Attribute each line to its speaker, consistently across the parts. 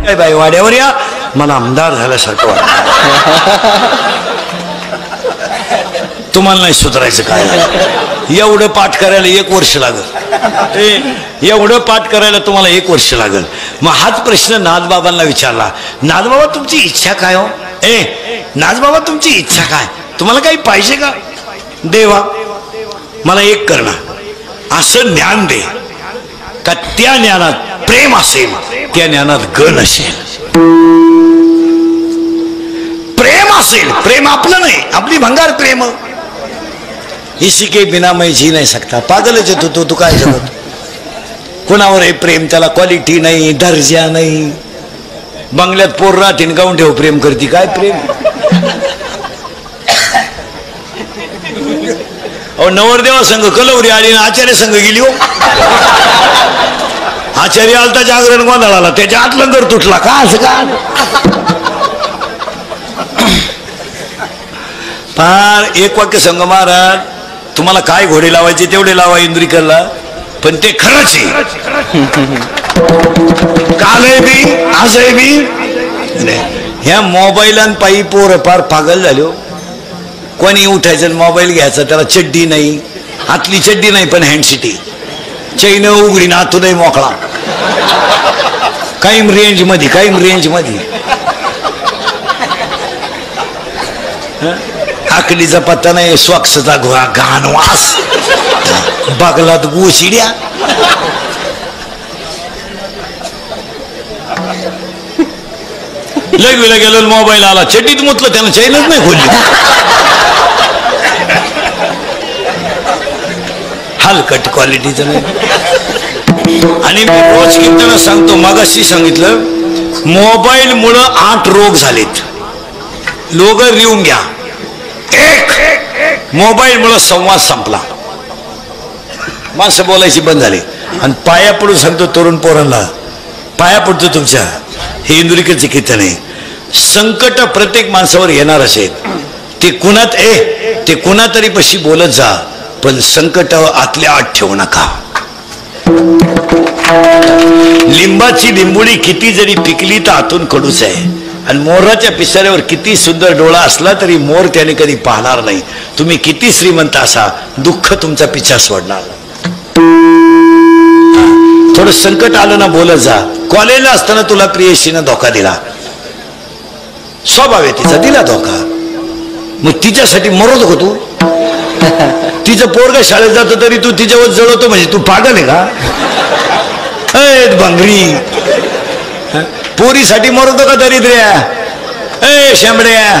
Speaker 1: काय बाई वाड्यावर या, मला आमदार झाल्यासारखं वाटतं. तुम्हाला नाही सुधारायचं काय? एवढं पाठ करायला 1 वर्ष लागल. एवढं पाठ करायला तुम्हाला 1 वर्ष लागल. मग हाच प्रश्न नाथबाबांना विचारला. नाथबाबा तुमची इच्छा काय हो? नाथबाबा तुमची इच्छा काय? तुम्हाला काही पाहिजे का? देवा मला एक करणार असं ज्ञान दे का त्या ज्ञानात प्रेम असेल, त्या ज्ञानात गण असेल. प्रेम असेल, प्रेम आपलं नाही, आपली भंगार प्रेम. इसी के बिना मैं जी नहीं सकता. पागलच आहे तू काय जगत? कोणावर आहे प्रेम? त्याला क्वालिटी नाही, दर्जा नाही. बंगल्यात पोर राहतीन गाऊन ठेव प्रेम करती. काय प्रेम? अहो नवरदेवा संघ कलवरी आली ना आचार्य संघ गेली हो. आचार्य आलता जागरण गोंधळाला, त्याच्या आत लंगर तुटला का? असं का? फार एक वाक्य संघ महाराज, तुम्हाला काय घोडे लावायचे तेवढे लावा इंद्रिकरला, पण ते खरंच आहे. कालही बी आजही बी ह्या मोबाईलान पायी पोर फार पागल झालो. कोणी उठायचं मोबाईल घ्यायचा, त्याला चड्डी नाही, आतली चड्डी नाही पण हँडसिटी, चैन उघडी ना आतूनही मोकळा, कायम रेंज मध्ये, कायम रेंज मध्ये. आकलीचा पत्ता नाही, स्वच्छता घाण वास, बगलात गोशिड्या. लगविला गेलो मोबाईल आला, चड्डीत मुतलं, त्यानं चैनच नाही खोलली. हलकट क्वालिटीचं नाही. आणि मी रोज किती सांगतो, मगाशी सांगितलं, मोबाईल मुळे 8 रोग झालेत. लोक लिहून घ्या. 1 मोबाईल मुळे संवाद संपला, माणसं बोलायची बंद झाली. आणि पाया पडून सांगतो तरुण पोरांना, पाया पडतो तुमच्या, हे इंदुरीकरचे कीर्तन आहे. संकट प्रत्येक माणसावर येणार असेल, ते कुणात ते कुणा तरी पशी बोलत जा, पण संकट आतल्या आत ठेवू नका. लिंबाची लिंबुडी किती जरी पिकली तर आतून कडूच आहे. आणि मोराच्या पिसाऱ्यावर किती सुंदर डोळा असला तरी मोर त्याने कधी पाहणार नाही. तुम्ही किती श्रीमंत असा, दुःख तुमचा पिछा सोडणार नाही. थोडं संकट आलं ना बोलत जा. कॉलेजला असताना तुला प्रियशीनं धोका दिला, स्वभाव आहे तिचा, दिला धोका, मग तिच्यासाठी मरत हो तू? तिचं पोरग शाळेत जातो तरी तू तिच्यावर जळवतो, म्हणजे तू पागल आहे का? भंगरी पोरीसाठी मरतो का दरिद्र्या? शेंबड्या,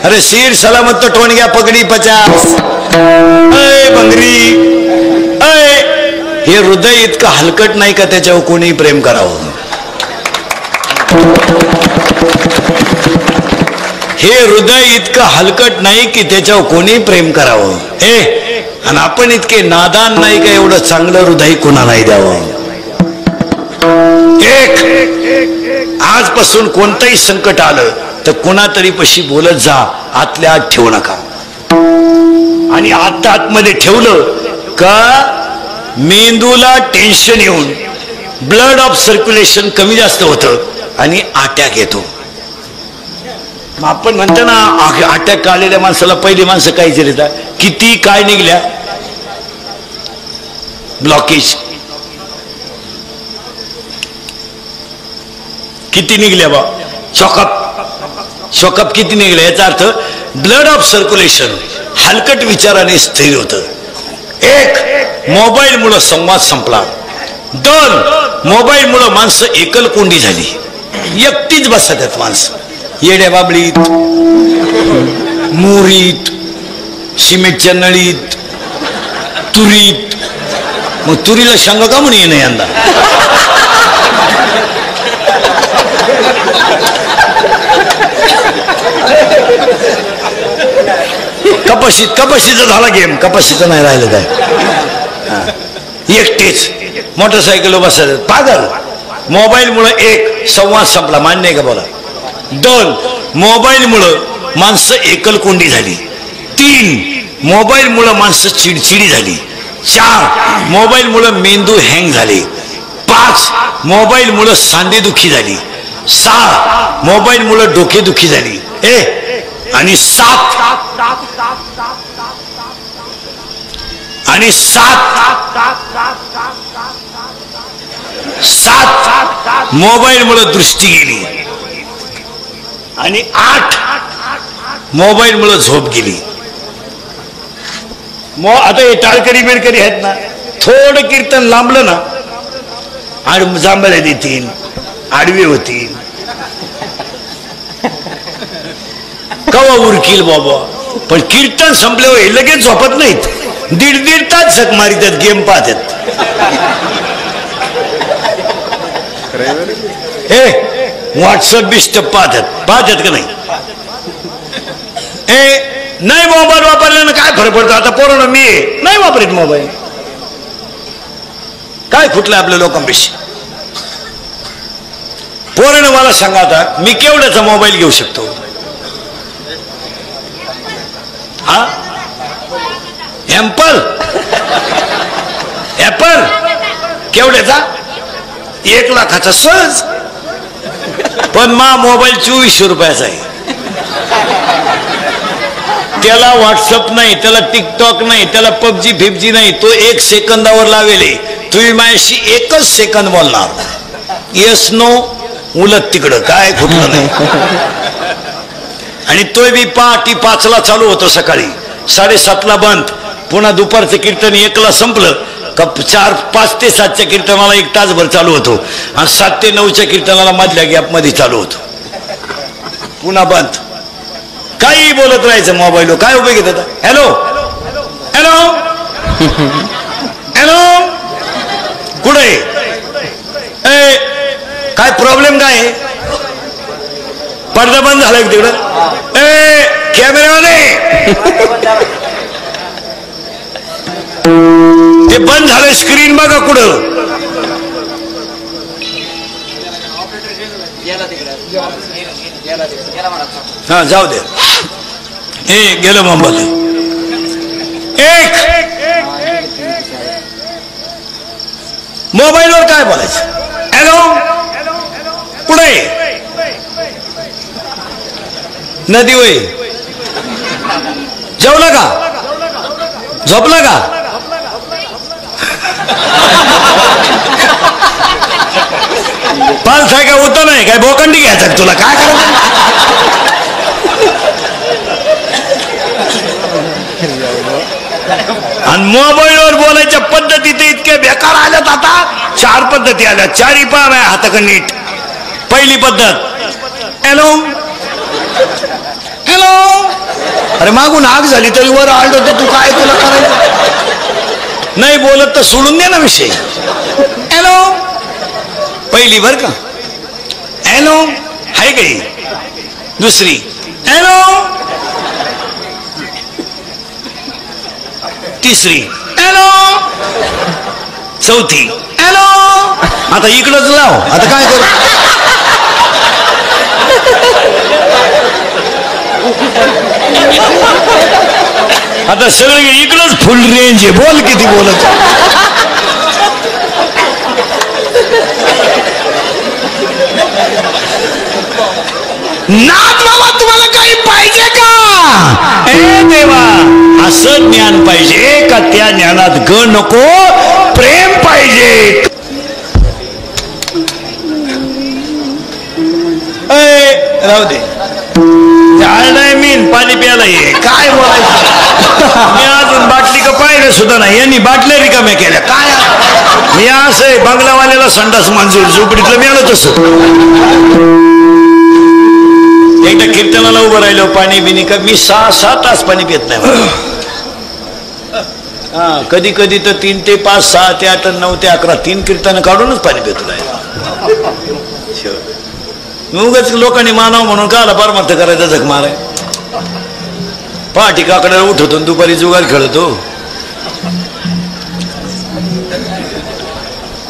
Speaker 1: अरे सीट सलामत तो टोणग्या पगडी 50. भंगरी, हे हृदय इतकं हलकट नाही का त्याच्यावर कोणी प्रेम करावं? हे हृदय इतकं हलकट नाही की त्याच्यावर कोणी प्रेम करावं. आणि आपण इतके नादान नाही का एवढं चांगलं हृदय कोणालाही द्यावं. आजपासून कोणतंही संकट आलं तर कोणातरी पशी बोलत जा, आतल्या आत ठेवू नका. आणि आतमध्ये ठेवलं का मेंदूला टेन्शन येऊन ब्लड ऑफ सर्क्युलेशन कमी जास्त होतं आणि अटॅक येतो. आपण म्हणतो ना अटॅक आलेल्या माणसाला पहिली माणसं काय विचारतात, किती काय निघल्या ब्लॉकेज, किती निघल्या बा शॉकअप किती निघल्या, याचा अर्थ ब्लड ऑफ सर्क्युलेशन हलकट विचाराने स्थिर होतं. 1 मोबाईल मुळे संवाद संपला. 2 मोबाईल मुळे माणसं एकलकोंडी झाली, एकटीच बसतात माणसं, येड्या बाबळीत, मोरीत, सिमेंटच्या नळीत, तुरीत. मग तुरीला शेंगा का म्हणून येणं यंदा? कपाशीचा झाला गेम, कपाशीचं नाही राहिलं काय. एकटेच मोटरसायकल बसायचं पागल. मोबाईल मुळे 1 संवाद संपला, मान्य आहे का बोला? 2 मोबाईल मुळे माणसं एकलकोंडी झाली. 3 मोबाईल मुळे माणसं चिडचिडी झाली. 4 मोबाईल मुळे मेंदू हँग झाले. 5 मोबाईलमुळं सांधेदुखी झाली, 6 मोबाईलमुळं डोकेदुखी झाली, आणि 7 मोबाईलमुळं दृष्टी गेली, आणि 8 मोबाईलमुळं झोप गेली. आता हे टाळकरी बिळकरी आहेत ना, थोडं कीर्तन लांबलं ना जांभळ्या देतील, आडवे होतील, कवा उरकील बाबा. पण कीर्तन संपल्यावर हे लगेच झोपत नाहीत, 1.5 तास झक मारितात, गेम पाहतात. हे व्हॉट्सअप बिस्टअप पाहतात का नाही? नाही मोबाईल वापरल्यानं काय फरक पडतो? आता पोरांनो मी नाही वापरत मोबाईल, काय खुटलं आपल्या लोकांपेक्षा? पोरानं मला सांगा, आता मी केवढ्याचा मोबाईल घेऊ शकतो? हा, ॲपल केवढ्याचा? 1 लाखाचा सहज. पण मा मोबाईल 2400 रुपयाचा आहे. त्याला व्हॉट्सअप नाही, त्याला टिकटॉक नाही, त्याला पबजी फिबजी नाही. तो 1 सेकंदावर लावेले. तुम्ही माझ्याशी 1च सेकंद बोलणार, येस नो, उलट तिकडं, काय कुठलं नाही. आणि तो बी पहाटे 5ला चालू होतो, सकाळी 7:30ला बंद, पुन्हा दुपारचं कीर्तन 1ला संपलं का 5 ते 7च्या कीर्तनाला 1 तासभर चालू होतो, आणि 7 ते 9च्या कीर्तनाला मधल्या गॅपमध्ये चालू होतो, पुन्हा बंद. काही बोलत राहायचं मोबाईलवर, काय उपयोग घेत होता? हॅलो हॅलो हॅलो, कुठे? काय प्रॉब्लेम काय आहे? पडदा बंद झाला तिकडं. कॅमेरावाले, ते बंद झालं, स्क्रीन बघा कुठं. हा जाऊ दे, गेलं मोबाईल. मोबाईलवर काय बोलायचं? हॅलो कुठे? नदी होय, जेवला का? झोपला का? पाच आहे का? होतं नाही काय? बोकंडी घ्यायचं तुला? काय करायचं? आणि मोबाईलवर बोलायच्या पद्धती ते इतके बेकार आल्यात. आता 4 पद्धती आल्या, 4ही पहा माझ्या हाताकडे नीट. पहिली पद्धत, हॅलो हॅलो. अरे मागून आग झाली तरी वर आलतो तर तू काय, तुला करायचं नाही? बोलत तर सोडून दे ना विषय. हॅलो पहिली बर का, हॅलो आहे काही. दुसरी, हॅलो. तिसरी, हॅलो. चौथी, हॅलो. आता इकडंच लाव, आता काय करू? आता सगळे इकडंच फुल रेंज आहे, बोल किती बोलत. नाथ बाबा तुम्हाला काही पाहिजे का? ए देवा, असं ज्ञान पाहिजे का त्या ज्ञानात ग नको, प्रेम पाहिजे. राहू दे, झाड नाही मीन पाणी प्यायला ये, काय बोलायचं? मी अजून बाटली का पाहिलं सुद्धा नाही, यांनी बाटल्या रिकाम्या केल्या. काय मी असं आहे, बंगलावाल्याला संडास मंजूर, झोपडीतलं मिळालं तसं. एकदा कीर्तनाला उभं राहिलो, पाणी बिनी का मी 6 तास पाणी पित नाही. हा, कधी कधी तर 3 ते 5, 6 ते 8, 9 ते 11 3 कीर्तन काढूनच पाणी पितो नाही. उगाच लोकांनी मानावं म्हणून काला परमार्थ करायचा, झक माराय. पहाटे काकड्याला उठवतो, दुपारी जुगार खेळतो.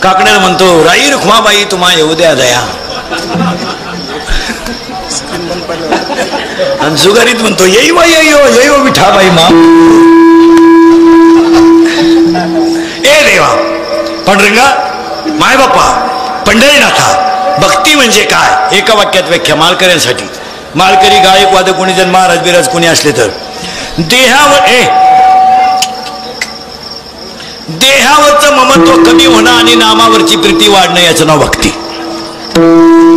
Speaker 1: काकड्याला म्हणतो, राई रुक्माबाई तुम्हा येऊ द्या दया. आणि जुगारीत म्हणतो, येई वा येई विठाबाई मा. ए देवा, पांडुरंगा, माय बाप्पा, पंढरीनाथा भक्ती म्हणजे काय? एका वाक्यात व्याख्या माळकऱ्यांसाठी. माळकरी गायक वादक कोणी जण महाराज बिराज कोणी असले तर देहावरचं ममत्व कमी होणं आणि नामावरची प्रीती वाढणं याचं नाव भक्ती.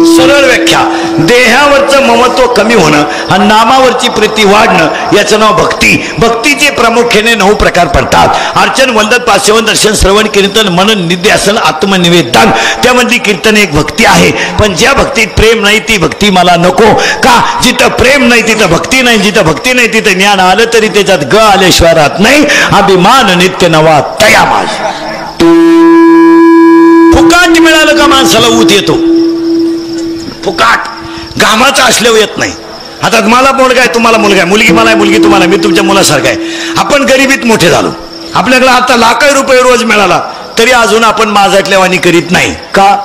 Speaker 1: सरळ व्याख्या, देहावरचं ममत्व कमी होणं आणि नामावरची प्रीती वाढणं याचं नाव भक्ती. भक्तीचे प्रामुख्याने 9 प्रकार पडतात. अर्चन, वंदन, पासेवन, दर्शन, श्रवण, कीर्तन, मनन, निध्यासन, आत्मनिवेदन. त्यामधली कीर्तन एक भक्ती आहे. पण ज्या भक्तीत प्रेम नाही ती भक्ती मला नको. का? जिथं प्रेम नाही तिथं भक्ती नाही, जिथं भक्ती नाही तिथं ज्ञान आलं तरी त्याच्यात ग आल्याशिवाय राहत नाही. अभिमान नित्य नवा तया माझ. फुकाट मिळालं का माणसाला ऊत येतो. फुकाट घामाचा असल्यावर येत नाही. आता मला मुलगा आहे, तुम्हाला मुलगा आहे, मुलगी मला आहे, मुलगी तुम्हाला, मी तुमच्या मुलासारखा आहे. आपण गरिबीत मोठे झालो. आपल्याकडे आता लाखो रुपये रोज मिळाला तरी अजून आपण माझ्यातल्यावानी करीत नाही. का?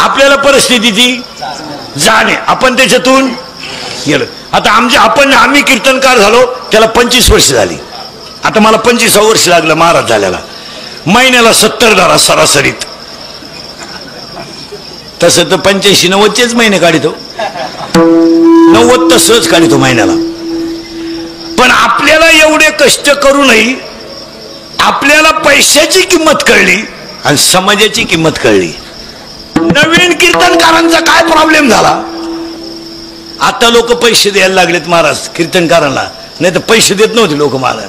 Speaker 1: आपल्याला परिस्थितीची जाण आहे. आपण त्याच्यातून गेलो. आता आम्ही कीर्तनकार झालो त्याला 25 वर्ष झाली. आता मला 25 वर्ष लागलं महाराज झाल्याला. महिन्याला 70 धरा सरासरीत. तसं तर 85-90 महिने काढितो. 90 तर सहज काढितो महिन्याला. पण आपल्याला एवढे कष्ट करूनही आपल्याला पैशाची किंमत कळली आणि समाजाची किंमत कळली. नवीन कीर्तनकारांचा काय प्रॉब्लेम झाला? आता लोक पैसे द्यायला लागलेत महाराज कीर्तनकारांना, नाही तर पैसे देत नव्हते लोक महाराज.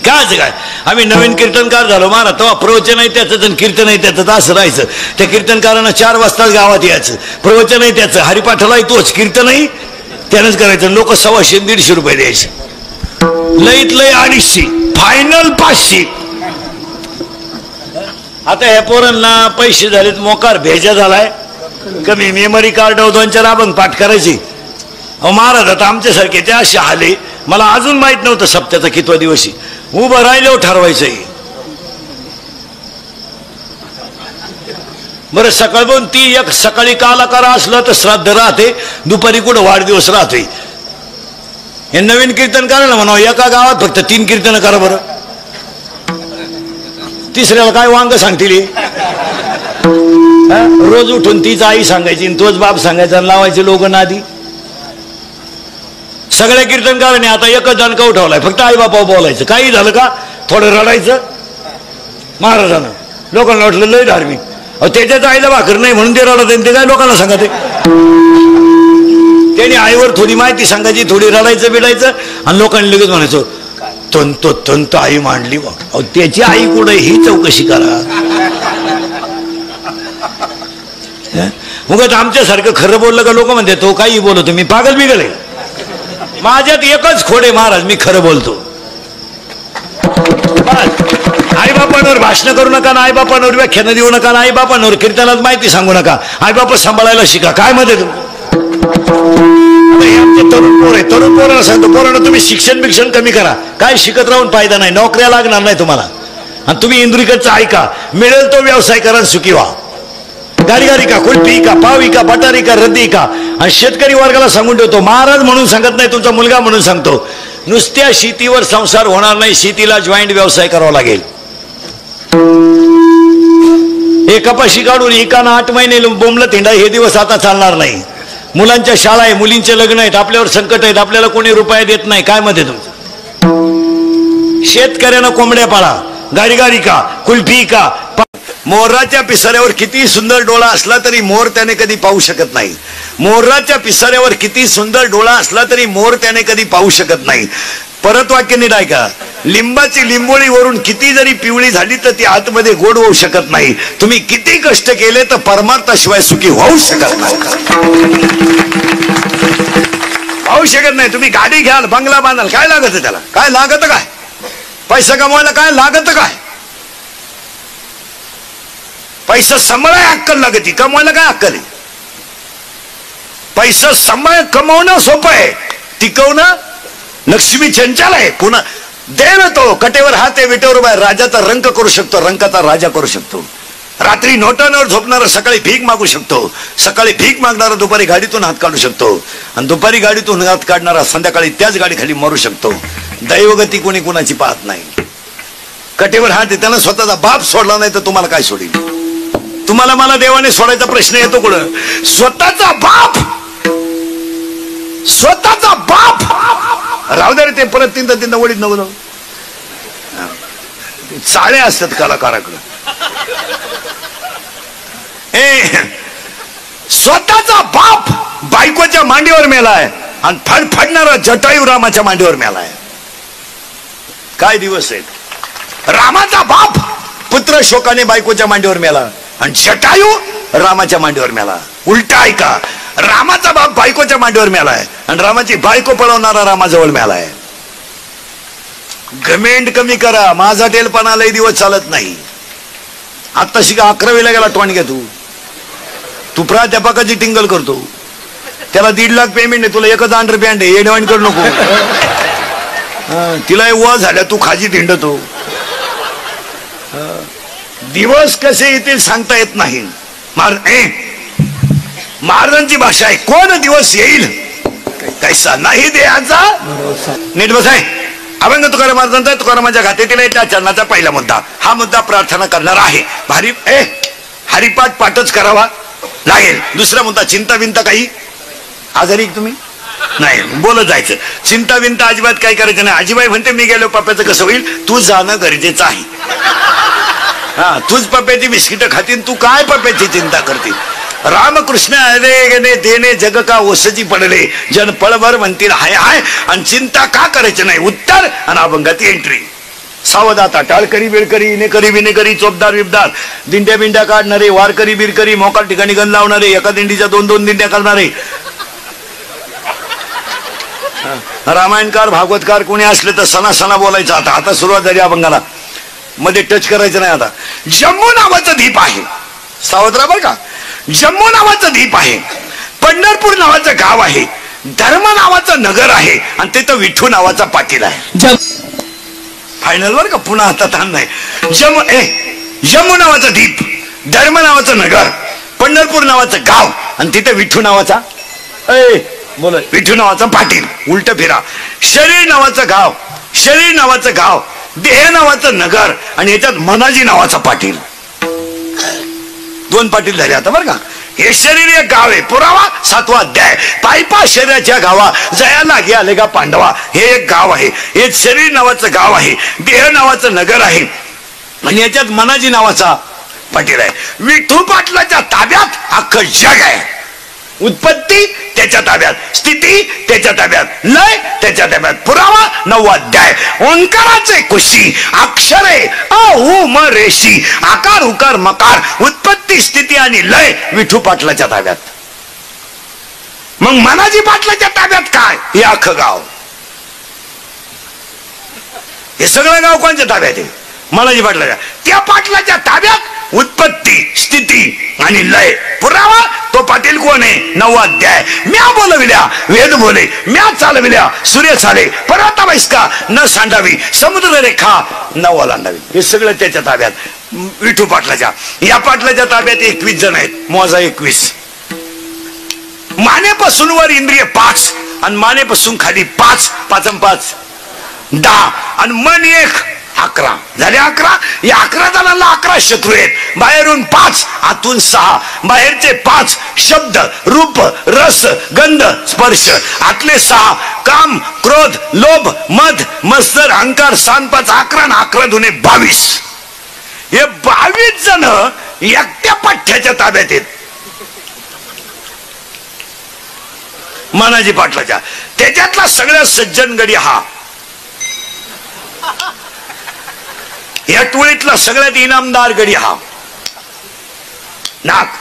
Speaker 1: काय आम्ही नवीन कीर्तनकार झालो महाराज, तेव्हा प्रवचन आहे त्याचं कीर्तन आहे त्याचं, असं राहायचं. त्या कीर्तनकारांना 4 वाजताच गावात यायचं. प्रवचन आहे त्याचं, हरिपाठाला तोच, कीर्तनही त्यानंच करायचं. लोक 100-150 रुपये द्यायचे. लईत लई 250, फायनल 500. आता ह्या पोरांना पैसे झालेत, मोकार भेजा झालाय, कमी मेमरी कार्ड 2-4 अभंग पाठ करायची. अहो महाराज आता आमच्यासारखे ते असे आले. मला अजून माहित नव्हतं सप्त्याचा कितवा दिवशी. उभं राहिल्यावर ठरवायचं. बरं सकाळपासून ती एक सकाळी कालाकारा असलं तर श्राद्ध राहते, दुपारी कुठं वाढदिवस राहते. हे नवीन कीर्तन करायला म्हणा एका गावात फक्त 3 कीर्तन करा बरं. तिसऱ्याला काय वांग सांगतील. रोज उठून तीच आई सांगायची, तोच बाप सांगायचा, लावायचे लोक नादी. सगळ्या कीर्तनकारांनी आता एकच दणका उठवलाय, फक्त आई बापा बोलायचं. काही झालं का थोडं रडायचं महाराजांना. लोकांना वाटलं लय धार्मिक. त्याच्याच आईला भाकर नाही म्हणून ते रडत. ते काय लोकांना सांगते. त्यांनी आईवर थोडी माहिती सांगायची, थोडी रडायचं बिडायचं आणि लोकांनी लगेच म्हणायचं तंत आई मांडली. मग त्याची आई कुठे ही चौकशी करा. मग आमच्यासारखं खरं बोललं का लोक म्हणते तो काही बोलतो, मी पागल बिगल. माझ्यात एकच खोडे महाराज, मी खरं बोलतो. आईबापांवर भाषण करू नका ना, आईबापांवर व्याख्यानं देऊ नका ना, आईबापांवर कीर्तनात माहिती सांगू नका. आईबापा सांभाळायला शिका. काय मध्ये तरुण पोर आहे, तरुण पोरांना सांगतो, पोरांना तुम्ही शिक्षण कमी करा. काय शिकत राहून फायदा नाही, नोकऱ्या लागणार नाही तुम्हाला. आणि तुम्ही इंद्रिकडचं ऐका, मिळेल तो व्यवसाय करा, सुखी व्हा. गाडी का, कुल्फी का, पावी का, बटारी का, रद्दी का. आणि शेतकरी वर्गाला सांगून ठेवतो, महाराज म्हणून सांगत नाही, तुमचा मुलगा म्हणून सांगतो, नुसत्या शेतीवर संसार होणार नाही, शेतीला जॉईंट व्यवसाय करावा लागेल. हे कपाशी काढून एकानं 8 महिने बोंबलं थिंडा, हे दिवस आता चालणार नाही. मुलांच्या शाळा आहे, मुलींचे लग्न आहेत, आपल्यावर संकट आहेत, आपल्याला कोणी रुपये देत नाही. काय मध्ये तुमचं? शेतकऱ्यानं कोंबड्या पाळा, गाडी का, कुल्फी का. मोराच्या पिसाऱ्यावर किती सुंदर डोळा असला तरी मोर त्याने कधी पाहू शकत नाही. मोराच्या पिसाऱ्यावर किती सुंदर डोळा असला तरी मोर त्याने कधी पाहू शकत नाही. परत वाक्य नीट ऐका. लिंबाची लिंबोळी वरून किती जरी पिवळी झाली तर ती आतमध्ये गोड होऊ शकत नाही. तुम्ही किती कष्ट केले तर परमार्थाशिवाय सुखी होऊ शकत नाही. होऊ शकत नाही. तुम्ही गाडी घ्याल, बंगला बांधाल, काय लागत त्याला? काय लागत काय? पैसा कमवायला काय लागत काय? पैसा सांभाळाय अक्कल लागते, कमवायला काय अक्कल आहे? पैसा सांभाळ कमवणं सोपं आहे, टिकवणं लक्ष्मी चंचल आहे. पुन्हा दे ना तो, कटेवर हात आहे, विटेवर उभा आहे. राजाचा रंक करू शकतो, रंकाचा राजा करू शकतो. रात्री नोटांवर झोपणारा सकाळी भीक मागू शकतो, सकाळी भीक मागणारा दुपारी गाडीतून हात काढू शकतो, आणि दुपारी गाडीतून हात काढणारा संध्याकाळी त्याच गाडी खाली मरू शकतो. दैवगती कोणी कुणाची पाहत नाही. कटेवर हात देताना स्वतःचा बाप सोडला नाही तर तुम्हाला काय सोडेल? तुम्हाला मला देवाने सोडायचा प्रश्न येतो कुठं? स्वतःचा बाप, स्वतःचा बाप राहू दे रे, ते परत तीनदा वडीत नको जाऊ. चाळे असतात कलाकाराकडे. स्वतःचा बाप बायकोच्या मांडीवर मेलाय आणि फडफडणारा जटायू रामाच्या मांडीवर मेलाय. काय दिवस आहेत? रामाचा बाप पुत्र शोकाने बायकोच्या मांडीवर मेला आणि जटायू रामाच्या मांडीवर मेला. उलटा आहे का? रामाचा बाप बायकोच्या मांडीवर मेलाय आणि रामाची बायको पळवणारा रामाजवळ मेलाय. घमेंड कमी करा. माझा टेलपणा लय दिवस चालत नाही. आता शिका 11वीला गेला टोणग्या तू प्राध्यापकाची टिंगल करतो. त्याला 1.5 लाख पेमेंट आहे, तुला एकच अंडरपॅन्ट आहे. येडवाण करू नको. तिला वा झाल्या तू खाजी धिंडतो. दिवस कसे येतील सांगता येत नाही. महाराजांची भाषा आहे, कोण दिवस येईल कैसा नाही द्यायचा. नीट बसाय. अभंग तुकाराम महाराजांचा तुकारामाच्या घातेतील त्या चरणाचा पहिला मुद्दा. हा मुद्दा प्रार्थना करणार आहे. भारी हरिपाठ पाठच करावा लागेल. दुसरा मुद्दा चिंता बिंता काही आजारी तुम्ही नाही बोलत जायचं. चिंता बिंता अजिबात काही करायचं नाही. आजीबाई म्हणते मी गेलो पप्प्याचं कसं होईल? तू जाणं गरजेचं आहे. हा, तूच पप्प्याची बिस्किटं खातीन, तू काय पप्प्याची चिंता करते? रामकृष्ण अरे देणे जग का ओसची पडले, जन पळभर म्हणतील हाय हाय आणि चिंता का करायची नाही. उत्तर आणि अभंगाती एंट्री. सावधाता टाळकरी बिळकरी इनेकरी विनेकरी चोपदार विबदार दिंड्या बिंड्या काढणारे, वारकरी बिरकरी मोकाट ठिकाणी गण लावणारे, एका दिंडीच्या 2-2 दिंड्या करणारे, रामायणकार भागवतकार कोणी असले तर सणा बोलायचं. आता सुरुवात झाली अभंगाला. मध्ये टच करायचं नाही. आता जम्मू नावाचं द्वीप आहे. सावध राहा बरं का. जम्मू नावाचं द्वीप आहे. पंढरपूर नावाचं गाव आहे. धर्म नावाचं नगर आहे आणि तिथं विठू नावाचा पाटील आहे. फायनल वर का पुन्हा हातात आण नाही. जम्मू नावाचं द्वीप, धर्म नावाचं नगर, पंढरपूर नावाचं गाव आणि तिथे विठू नावाचा बोल विठू नावाचा पाटील. उलट फिरा. शरीर नावाचं गाव, देह नावाचं नगर आणि याच्यात मनाजी नावाचा पाटील. 2 पाटील झाले आता बरं का. हे शरीर एक गाव आहे. पुरावा 7वा अध्याय. पायपा शरीराच्या गावा जया लागे आले का पांडवा. हे एक गाव आहे. हे शरीर नावाचं गाव आहे. देह नावाचं नगर आहे आणि याच्यात मनाजी नावाचा पाटील आहे. विठू पाटलाच्या ताब्यात अख्खं जग आहे. उत्पत्ती त्याच्या ताब्यात, स्थिती त्याच्या ताब्यात, लय त्याच्या ताब्यात. पुरावा 9वा अध्याय. ओंकाराचे कुशी अक्षरे अ उ म रेशी आकार उकार मकार उत्पत्ती स्थिती आणि लय विठू पाटलाच्या ताब्यात. मग मनाजी पाटलाच्या ताब्यात काय? हे अख्खं गाव. हे सगळं गाव कोणत्या ताब्यात आहे? मनाजी पाटलाच्या. त्या पाटलाच्या ताब्यात उत्पत्ती स्थिती आणि लय. पुरावा तो पाटील कोण आहे? 9वा अध्याय. म्या बोलविल्या वेद बोले, म्या चालविल्या सूर्य चाले, पर्वता वैस्का न सांडावी, समुद्र रेखा न ओलांडावी. हे सगळं त्याच्या ताब्यात. विठू पाटलाच्या. या पाटलाच्या ताब्यात 21 जण आहेत. मोजा 21. मानेपासून वर इंद्रिय 5 आणि मानेपासून खाली 5, 5 आणि 5 10 आणि मन 1 11 झाले. 11. या 11 जणांना 11 शत्रू आहेत. बाहेरून 5 आतून 6. बाहेरचे 5 शब्द रूप रस गंध स्पर्श. आतले 6 काम क्रोध लोभ मद मत्सर अहंकार. 6 5 11 आणि 11 दुने 22. हे 22 जण एकट्या पठ्ठ्याच्या ताब्यात आहेत. मनाजी पाटलाच्या. त्याच्यातला सगळ्यात सज्जन गडी हा. या टोळीतला सगळ्यात इनामदार गडी हा. नाक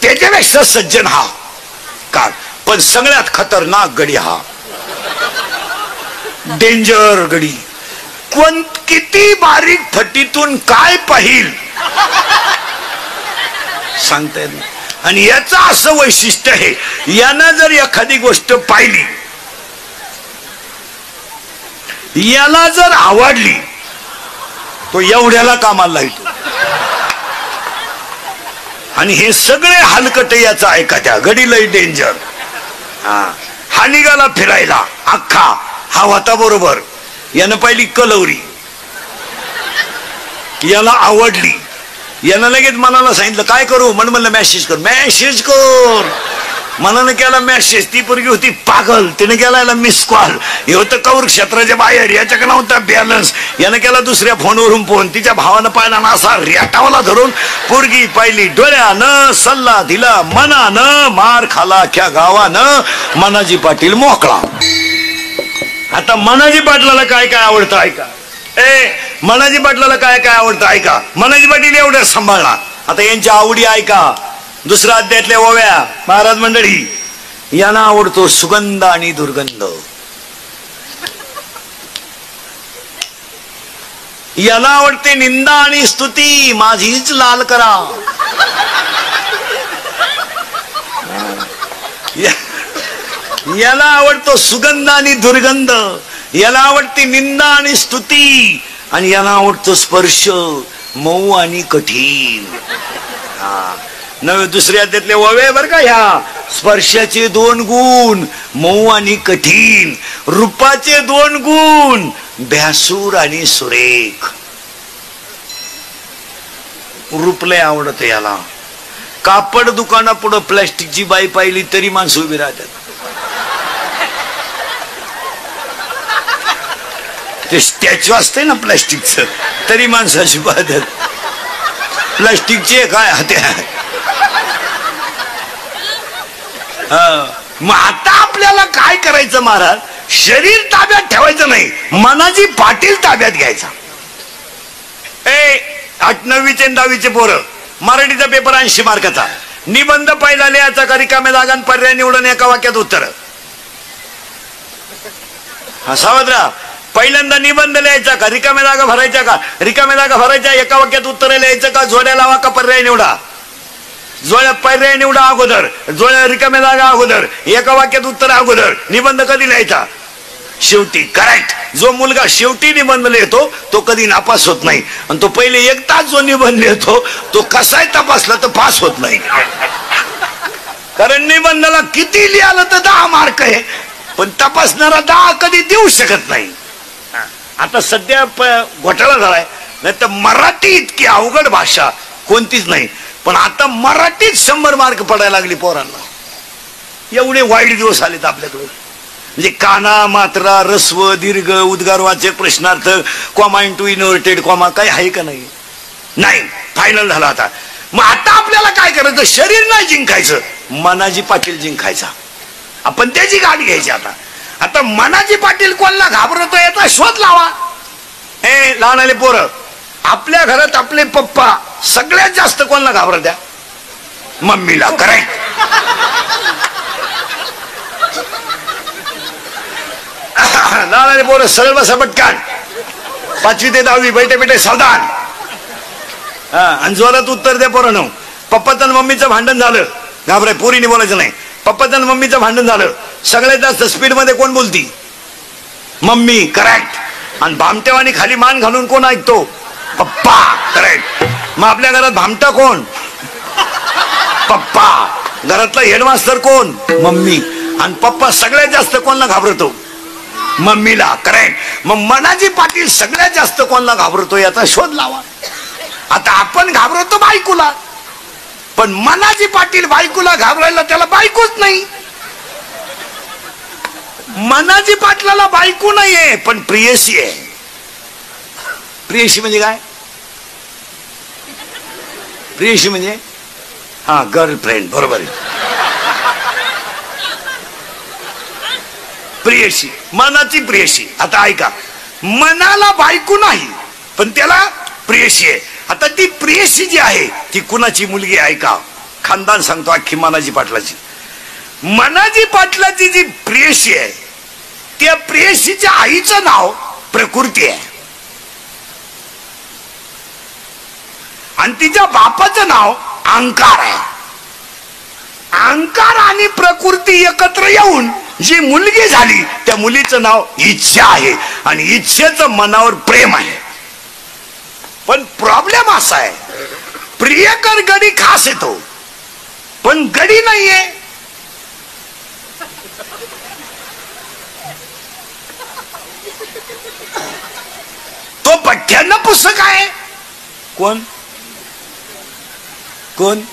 Speaker 1: त्याच्यापेक्षा सज्जन हा का. पण सगळ्यात खतरनाक गडी हा. डेंजर गडी. कोण किती बारीक फटीतून काय पाहिल सांगता येत नाही. आणि याचं असं वैशिष्ट्य आहे, यानं जर एखादी गोष्ट पाहिली, याला जर आवडली, तो एवढ्याला कामाला लागतो. आणि हे सगळे हलकटे याचा ऐका. त्या गडी लई डेंजर. हा निघाला फिरायला अख्खा. हा होता बरोबर. यानं पाहिली कलवरी. याला आवडली. यानं लगेच मनाला सांगितलं काय करू, म्हणलं मेसेज कर. मेसेज कर मनानं केला मेसेज. ती पोरगी होती पागल, तिने केला मिस कॉल. हे होतं कौर क्षेत्राच्या बाहेर, याच्याकडे नव्हता बॅलन्स. यानं केला दुसऱ्या फोनवरून फोन. तिच्या भावानं पाहिला ना असा रेटावला धरून. पोरगी पाहिली डोळ्यानं, सल्ला दिला मनानं, मार खाला अख्ख्या गावानं. मनाजी पाटील मोकळा. आता मनाजी पाटलाला काय काय आवडतं ऐका. मनाजी पाटलाला काय काय आवडतं ऐका. मनाजी पाटील एवढं सांभाळला. आता यांच्या आवडी ऐका. दुसऱ्या अध्यायातल्या ओव्या. महाराज मंडळी, यांना आवडतो सुगंध आणि दुर्गंध. याला आवडते निंदा आणि स्तुती, माझीच लाल करा. याला आवडतो सुगंध आणि दुर्गंध. याला आवडते निंदा आणि स्तुती. आणि याला आवडतो स्पर्श, मऊ आणि कठीण. नव्हे दुसऱ्या अध्यायातले ओवे बर का ह्या. स्पर्शाचे 2 गुण, मऊ आणि कठीण. रूपाचे 2 गुण, भ्यासूर आणि सुरेख. रूपले आवडत याला. कापड दुकाना पुढं प्लॅस्टिकची बाई पाहिली तरी माणसं उभी राहतात. ते स्टॅच्यू असते ना प्लॅस्टिकचं, तरी माणसाची पाहतात. प्लॅस्टिकचे काय हात्या. मग आता आपल्याला काय करायचं महाराज. शरीर ताब्यात ठेवायचं नाही, मनाजी पाटील ताब्यात घ्यायचा. 8, 9वीचे 10वीचे पोरं. मराठीचा पेपर 80 मार्काचा. निबंध पहिला लिहायचा का रिकाम्या जागा पर्याय निवडून एका वाक्यात उत्तर. हा सावध राहा. पहिल्यांदा निबंध लिहायचा का रिकाम्या जागा भरायच्या का. रिकाम्या जागा भरायच्या, एका वाक्यात उत्तर लिहायचं का जोड्या लावा का पर्याय निवडा. जोड्या पर्याय निवडा अगोदर, जोड्या रिकाम्या जागा अगोदर, एका वाक्यात उत्तर अगोदर. निबंध कधी लिहायचा, शेवटी. करेक्ट. जो मुलगा शेवटी निबंध लिहितो तो कधी नापास होत नाही. आणि तो पहिले 1 तास जो निबंध लिहितो तो कसाही तपासला तर पास होत नाही. कारण निबंधाला किती लिहालं तर 10 मार्क आहे, पण तपासणारा 10 कधी देऊ शकत नाही. आता सध्या घोटाळा झालाय. नाही तर मराठी इतकी अवघड भाषा कोणतीच नाही, पण आता मराठीत 100 मार्क पडायला लागली पोरांना. एवढे वाईट दिवस आलेत आपल्याकडे. म्हणजे काना, मात्रा, रस्व, दीर्घ, उद्गारवाचक, प्रश्नार्थ, कॉमा इंटू इन्व्हर्टेड कॉमा काही आहे का नाही. नाही, फायनल झाला आता. मग आता आपल्याला काय करायचं. शरीर नाही जिंकायचं, मनाजी पाटील जिंकायचा. आपण त्याची गाडी घ्यायची. आता मनाजी पाटील कोणाला घाबरतो याचा शोध लावा. लहान आले पोरं. आपल्या घरात आपले पप्पा सगळ्यात जास्त कोणाला घाबरत द्या. मम्मीला. करेक्ट. लहान आले पोरं सरळ बसा पटकन. 5वी ते 10वी बैठे बैठे सावधान. आणि जोरात उत्तर द्या पोरांनो. पप्पाचं आणि मम्मीचं भांडण झालं. घाबराय पोरीने बोलायचं नाही. पप्पाचं आणि मम्मीचं भांडण झालं. सगळ्यात जास्त स्पीड मध्ये कोण बोलती. मम्मी. करेक्ट. आणि भामटेवानी खाली मान घालून कोण ऐकतो. पप्पा. करेक्ट. मग आपल्या घरात भामटा कोण. पप्पा. घरातला हेडमास्टर कोण. मम्मी. आणि पप्पा सगळ्यात जास्त कोणाला घाबरतो. मम्मीला. करेक्ट. मग मनाजी पाटील सगळ्यात जास्त कोणाला घाबरतो याचा शोध लावा. आता आपण घाबरतो बायकोला, पण मनाजी पाटील बायकोला घाबरायला त्याला बायकोच नाही. मनाजी पाटलाला बायको नाहीये पण प्रियसी आहे. प्रियसी म्हणजे काय. प्रियसी म्हणजे गर्लफ्रेंड. बरोबर आहे. प्रियसी, मनाची प्रियसी. आता ऐका, मनाला बायको नाही पण त्याला प्रियसी आहे. आता ती प्रियसी जी आहे ती कुणाची मुलगी आहे का. खानदान सांगतो अख्खी मनाजी पाटलाची. मनाजी पाटलाची जी प्रियसी आहे त्या प्रियसीच्या आईचं नाव प्रकृती आहे आणि तिच्या बापाचं नाव अंकार आहे. अंकार आणि प्रकृती एकत्र येऊन जी मुलगी झाली त्या मुलीचं नाव इच्छा आहे आणि इच्छेचं मनावर प्रेम आहे. पण प्रॉब्लेम असा आहे, प्रियकर गडी खास येतो पण गडी नाहीये. तो पठ्यानं पुस्तक आहे कोण कोण